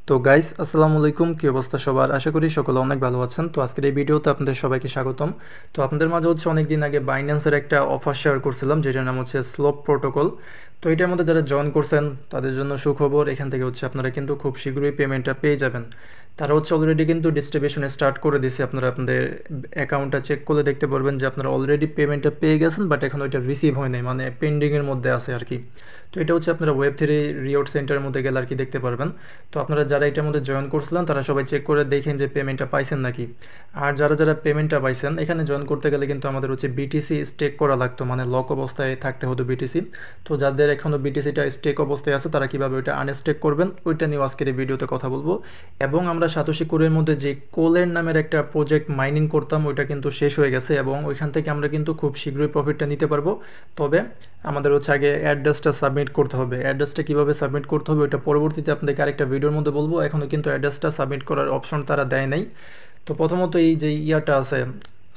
তো গাইস আসসালামু আলাইকুম, কি অবস্থা সবার? আশা করি সকলে অনেক ভালো আছেন। তো আজকের এই ভিডিওতে আপনাদের সবাইকে স্বাগতম। তো আপনাদের মাঝে অনেক দিন আগে বাইন্যান্সের একটা অফার শেয়ার করছিলাম, যেটার নাম হচ্ছে স্লোপ প্রোটোকল। তো এটার মধ্যে যারা জয়েন করছেন তাদের জন্য সুখবর, এখান থেকে আপনারা কিন্তু খুব শীঘ্রই পেমেন্টটা পেয়ে যাবেন। তারা অলরেডি কিন্তু ডিস্ট্রিবিউশনে স্টার্ট করে দিয়েছে। আপনারা আপনাদের অ্যাকাউন্টটা চেক করলে দেখতে পারবেন যে আপনারা অলরেডি পেমেন্টটা পেয়ে গেছেন, বাট এখন ওইটা রিসিভ হয় নাই, মানে পেন্ডিংয়ের মধ্যে আছে আর কি। তো এটা আপনারা ওয়েব3 রিওয়ার্ড সেন্টারের মধ্যে গেলে আর কি দেখতে পারবেন। তো আপনারা যারা এটার মধ্যে জয়েন করছিলেন তারা সবাই চেক করে দেখেন যে পেমেন্টটা পাইছেন নাকি। আর যারা যারা পেমেন্টটা পাইছেন, এখানে জয়েন করতে গেলে কিন্তু আমাদের বিটিসি স্টেক করা লাগতো, মানে লক অবস্থায় থাকতে হতো বিটিসি। তো যাদের এখনও বিটিসিটা স্টেক অবস্থায় আছে তারা কীভাবে ওইটা আনস্টেক করবেন ওইটা নিয়ে আজকের এই ভিডিওতে কথা বলবো। এবং আমরা সাতোশি কোরের মধ্যে যে কোলের নামের একটা প্রজেক্ট মাইনিং করতাম ওইটা কিন্তু শেষ হয়ে গেছে, এবং ওইখান থেকে আমরা কিন্তু খুব শীঘ্রই প্রফিটটা নিতে পারবো। তবে আমাদের আগে অ্যাড্রেসটা সাবমিট করতে হবে। অ্যাড্রেসটা কীভাবে সাবমিট করতে হবে ওইটা পরবর্তীতে আপনাদেরকে আরেকটা ভিডিওর মধ্যে বলবো। এখনও কিন্তু অ্যাড্রেসটা সাবমিট করার অপশন তারা দেয় নাই। তো প্রথমত এই যে ইয়াটা আছে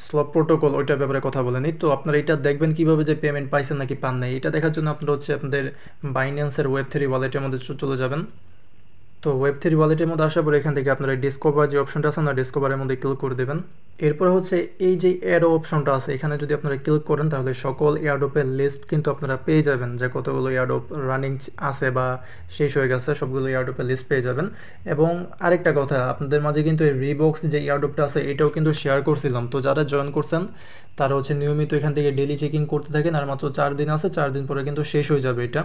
স্লপ প্রোটোকল, ওইটার ব্যাপারে কথা বলে নিই। তো আপনারা এটা দেখবেন কীভাবে যে পেমেন্ট পাইছেন নাকি পান নাই, এটা দেখার জন্য আপনারা আপনাদের বাইন্যান্সের ওয়েব3 ওয়ালেটের মধ্যে চলে যাবেন। তো ওয়েব3 ওয়ালেটের মধ্যে আসার পর এখান থেকে আপনারা ডিসকভার যে অপশনটা আছে না, ডিসকভারের মধ্যে ক্লিক করে দেবেন। এরপর এই যে এয়ারডো অপশনটা আছে, এখানে যদি আপনারা ক্লিক করেন তাহলে সকল এয়ারডোপের লিস্ট কিন্তু আপনারা পেয়ে যাবেন, যে কতগুলো এয়ারডোপ রানিং আছে বা শেষ হয়ে গেছে সবগুলো এয়ারডোপের লিস্ট পেয়ে যাবেন। এবং আরেকটা কথা, আপনাদের মাঝে কিন্তু এই রিবক্স যে এয়ারডোপটা আছে এটাও কিন্তু শেয়ার করছিলাম। তো যারা জয়েন করছেন তারা নিয়মিত এখান থেকে ডেলি চেকিং করতে থাকেন, আর মাত্র 4 দিন আছে, 4 দিন পরে কিন্তু শেষ হয়ে যাবে এটা।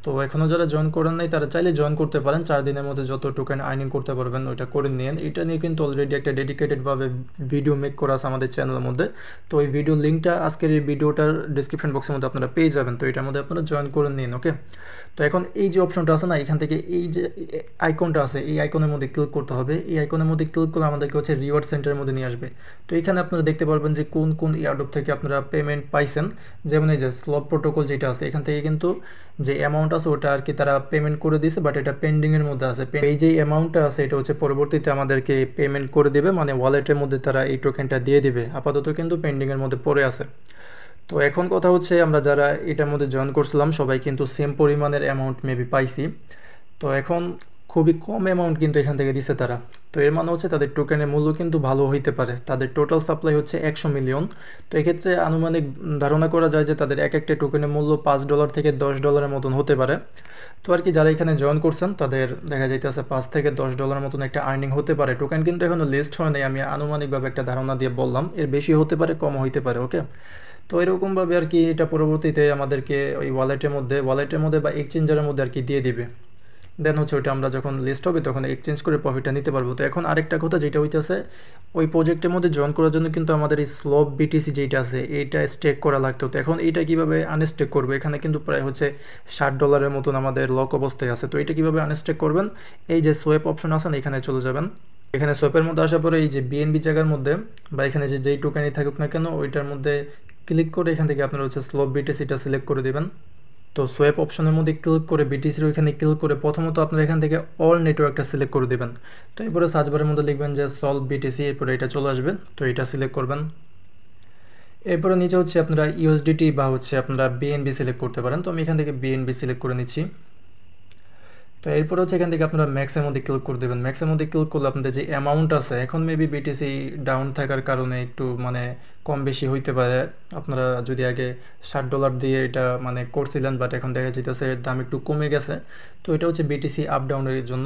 তো এখনও যারা জয়েন করেন নাই তারা চাইলে জয়েন করতে পারেন, 4 দিনের মধ্যে যত টোকেন আর্নিং করতে পারবেন ওইটা করে নিন। এটা নিয়ে কিন্তু অলরেডি একটা ডেডিকেটেডভাবে ভিডিও মেক করা আছে আমাদের চ্যানেলের মধ্যে। তো এই ভিডিও লিঙ্কটা আজকের এই ভিডিওটার ডিসক্রিপশন বক্সের মধ্যে আপনারা পেয়ে যাবেন। তো এটার মধ্যে আপনারা জয়েন করে নিন, ওকে। তো এখন এই যে অপশনটা আছে না, এখান থেকে এই যে আইকনটা আছে এই আইকনের মধ্যে ক্লিক করতে হবে। এই আইকনের মধ্যে ক্লিক করলে আমাদেরকে রিওয়ার্ড সেন্টারের মধ্যে নিয়ে আসবে। তো এখানে আপনারা দেখতে পারবেন যে কোন কোন এয়ারড্রপ থেকে আপনারা পেমেন্ট পাইছেন। যেমন এই যে স্লপ প্রোটোকল যেটা আছে, এখান থেকে কিন্তু যে অ্যামাউন্ট আছে ওটা আর কি তারা পেমেন্ট করে দিয়েছে, বাট এটা পেন্ডিংয়ের মধ্যে আছে। এই যে অ্যামাউন্টটা আছে এটা পরবর্তীতে আমাদেরকে পেমেন্ট করে দেবে, মানে ওয়ালেটের মধ্যে তারা এই টোকেনটা দিয়ে দিবে। আপাতত কিন্তু পেন্ডিংয়ের মধ্যে পড়ে আছে। তো এখন কথা আমরা যারা এটার মধ্যে জয়েন করছিলাম সবাই কিন্তু সেম পরিমাণের অ্যামাউন্ট মেবি পাইছি। তো এখন খুবই কম অ্যামাউন্ট কিন্তু এখান থেকে দিছে তারা। তো এর মানে তাদের টোকেনের মূল্য কিন্তু ভালো হইতে পারে। তাদের টোটাল সাপ্লাই 100 মিলিয়ন। তো এক্ষেত্রে আনুমানিক ধারণা করা যায় যে তাদের এক একটা টোকেনের মূল্য $5 থেকে $10 মতন হতে পারে। তো আর কি যারা এখানে জয়েন করছেন তাদের দেখা যাইতেছে $5 থেকে $10 মতন একটা আর্নিং হতে পারে। টোকেন কিন্তু এখনও লিস্ট হয় নাই, আমি আনুমানিকভাবে একটা ধারণা দিয়ে বললাম। এর বেশি হতে পারে, কম হইতে পারে, ওকে। তো এরকমভাবে আর কি এটা পরবর্তীতে আমাদেরকে ওই ওয়ালেটের মধ্যে বা এক্সচেঞ্জারের মধ্যে আর কি দিয়ে দিবে। দেন ওইটা আমরা যখন লিস্ট হবে তখন এক্সচেঞ্জ করে প্রফিটটা নিতে পারবো। তো এখন আরেকটা কথা যেটা হইতেছে, ওই প্রজেক্টের মধ্যে জয়েন করার জন্য কিন্তু আমাদের এই স্লপ বিটিসি যেটা আছে এইটা স্টেক করা লাগতো। তো এখন এইটা কীভাবে আনস্টেক করবো? এখানে কিন্তু প্রায় $60 মতন আমাদের লক অবস্থায় আছে। তো এটা কীভাবে আনস্টেক করবেন? এই যে সোয়েপ অপশন আছে না, এখানে চলে যাবেন। এখানে সোয়েপের মধ্যে আসার পরে এই যে বিএনবি জায়গার মধ্যে বা এখানে যেই টোকেনই থাকুক না কেন ওইটার মধ্যে ক্লিক করে এখান থেকে আপনারা স্লপ বিটিসিটা সিলেক্ট করে দেবেন। তো সোয়েপ অপশনের মধ্যে ক্লিক করে বিটিসির ওইখানে ক্লিক করে প্রথমত আপনারা এখান থেকে অল নেটওয়ার্কটা সিলেক্ট করে দেবেন। তো এরপরে সার্চ বারের মধ্যে লিখবেন যে সলভ বিটিসি, এরপরে এটা চলে আসবে। তো এটা সিলেক্ট করবেন। এরপরে নিচে আপনারা ইউএসডিটি বা আপনারা বিএনবি সিলেক্ট করতে পারেন। তো আমি এখান থেকে বিএনবি সিলেক্ট করে নিচ্ছি। তো এরপর এখান থেকে আপনারা ম্যাক্সের মধ্যে ক্লিক করে দেবেন। ম্যাক্সের মধ্যে ক্লিক করলে আপনাদের যে অ্যামাউন্ট আছে, এখন মেবি বিটিসি ডাউন থাকার কারণে একটু মানে কম বেশি হইতে পারে। আপনারা যদি আগে $60 দিয়ে এটা মানে করছিলেন, বাট এখন দেখা যেতেছে এর দাম একটু কমে গেছে। তো এটা বিটিসি আপ ডাউনের জন্য।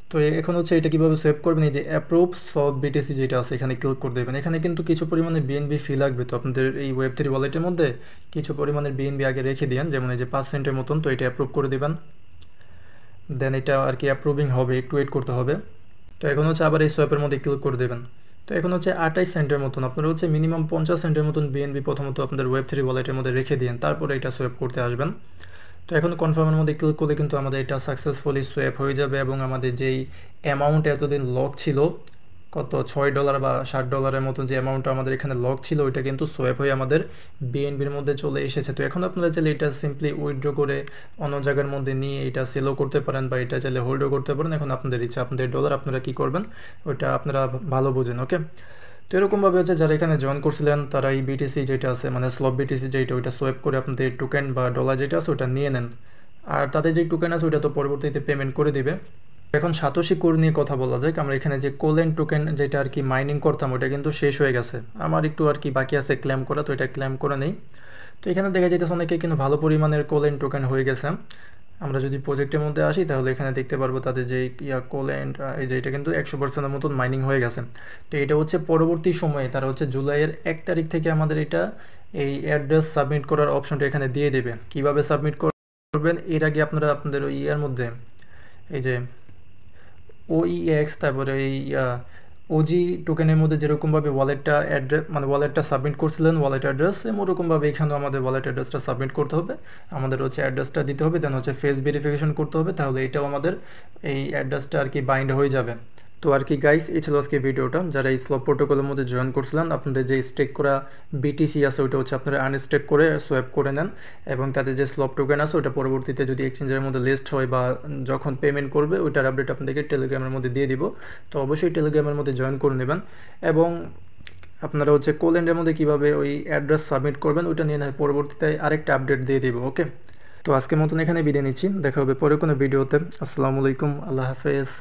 তো এখন এটা কীভাবে সেভ করবেন, এই যে অ্যাপ্রুভ সলভ বিটিসি যেটা আছে এখানে ক্লিক করে দেবেন। এখানে কিন্তু কিছু পরিমাণে বিএনবি ফি লাগবে। তো আপনাদের এই ওয়েব3 ওয়ালেটের মধ্যে কিছু পরিমাণের বিএনবি আগে রেখে দিন, যেমন এই যে 5 সেন্টের মতন। তো এটা অ্যাপ্রুভ করে দেবেন। দেন এটা আর কি অ্যাপ্রুভিং হবে, একটু ওয়েট করতে হবে। তো এখন আবার এই সোয়াপের মধ্যে ক্লিক করে দেবেন। তো এখন 28 সেন্টের মতন আপনারা মিনিমাম 50 সেন্টের মতন বিএনবি প্রথমত আপনাদের ওয়েব3 ওয়ালেটের মধ্যে রেখে দিন, তারপরে এটা সোয়াপ করতে আসবেন। তো এখন কনফার্মের মধ্যে ক্লিক করলে কিন্তু আমাদের এটা সাকসেসফুলি সোয়াপ হয়ে যাবে, এবং আমাদের যেই অ্যামাউন্ট এতদিন লক ছিল কত $6 বা $60 মতন যে অ্যামাউন্টটা আমাদের এখানে লক ছিল ওইটা কিন্তু সোয়াপ হয়ে আমাদের বিএনবির মধ্যে চলে এসেছে। তো এখন আপনারা চাইলে এটা সিম্পলি উইথড্র করে অন্য জায়গার মধ্যে নিয়ে এটা সেলও করতে পারেন, বা এটা চাইলে হোল্ডও করতে পারেন। এখন আপনাদের ইচ্ছা, আপনাদের ডলার আপনারা কী করবেন ওইটা আপনারা ভালো বোঝেন, ওকে। তো এরকমভাবে যারা এখানে জয়েন করছিলেন তারা এই বিটিসি যেটা আছে মানে স্লপ বিটিসি যেটা ওইটা সোয়াপ করে আপনাদের টোকেন বা ডলার যেটা আছে ওটা নিয়ে নেন। আর তাদের যে টোকেন আছে ওইটা তো পরবর্তীতে পেমেন্ট করে দিবে। এখন সাতোশি কোর নিয়ে কথা বলা যায়। আমরা এখানে যে কোলেন টোকেন যেটা আর কি মাইনিং করতাম ওটা কিন্তু শেষ হয়ে গেছে, আমার একটু আর কি বাকি আছে ক্লেম করা, তো এটা ক্লেম করে নেই। তো এখানে দেখা যাইতেছে অনেকে কিন্তু ভালো পরিমাণের কোলেন টোকেন হয়ে গেছে। আমরা যদি প্রজেক্টের মধ্যে আসি তাহলে এখানে দেখতে পারবো তাদের যে কোলেন্ট, এই যে এটা কিন্তু 100%-এর মতন মাইনিং হয়ে গেছে। তো এটা হচ্ছে পরবর্তী সময়ে তারা হচ্ছে জুলাইয়ের 1 তারিখ থেকে আমাদের এটা এই অ্যাড্রেস সাবমিট করার অপশনটা এখানে দিয়ে দেবে। কিভাবে সাবমিট করবেন এর আগে আপনারা আপনাদের ওই ইয়ার মধ্যে এই যে OEX তারপরে এই ওজি টোকেনের মধ্যে যেরকমভাবে ওয়ালেটটা অ্যাড্রেস মানে ওয়ালেটটা সাবমিট করছিলেন ওয়ালেট অ্যাড্রেস, ওরকমভাবে এখানেও আমাদের ওয়ালেট অ্যাড্রেসটা সাবমিট করতে হবে। আমাদের হচ্ছে অ্যাড্রেসটা দিতে হবে, দেন হচ্ছে ফেস ভেরিফিকেশন করতে হবে, তাহলে এটাও আমাদের এই অ্যাড্রেসটা আর কি বাইন্ড হয়ে যাবে। তো আর কি গাইস, এই ছিল আজকে ভিডিওটা। যারা এই স্লপ প্রোটোকলের মধ্যে জয়েন করছিলেন আপনাদের যে স্টেক করা BTC আছে ওইটা হচ্ছে আপনারা আনস্টেক করে সোয়াপ করে নেন, এবং তাদের যে স্লপ টোকেন আছে ওটা পরবর্তীতে যদি এক্সচেঞ্জের মধ্যে লিস্ট হয় বা যখন পেমেন্ট করবে ওইটার আপডেট আপনাদেরকে টেলিগ্রামের মধ্যে দিয়ে দিব। তো অবশ্যই টেলিগ্রামের মধ্যে জয়েন করে নেবেন, এবং আপনারা হচ্ছে কোল্যান্ডের মধ্যে কীভাবে ওই অ্যাড্রেস সাবমিট করবেন ওইটা নিয়ে পরবর্তীতে আরেকটা আপডেট দিয়ে দিব। ওকে, তো আজকের মতন এখানে বিদায় নিচ্ছি, দেখা হবে পরে কোনো ভিডিওতে। আসসালামু আলাইকুম, আল্লাহ হাফেজ।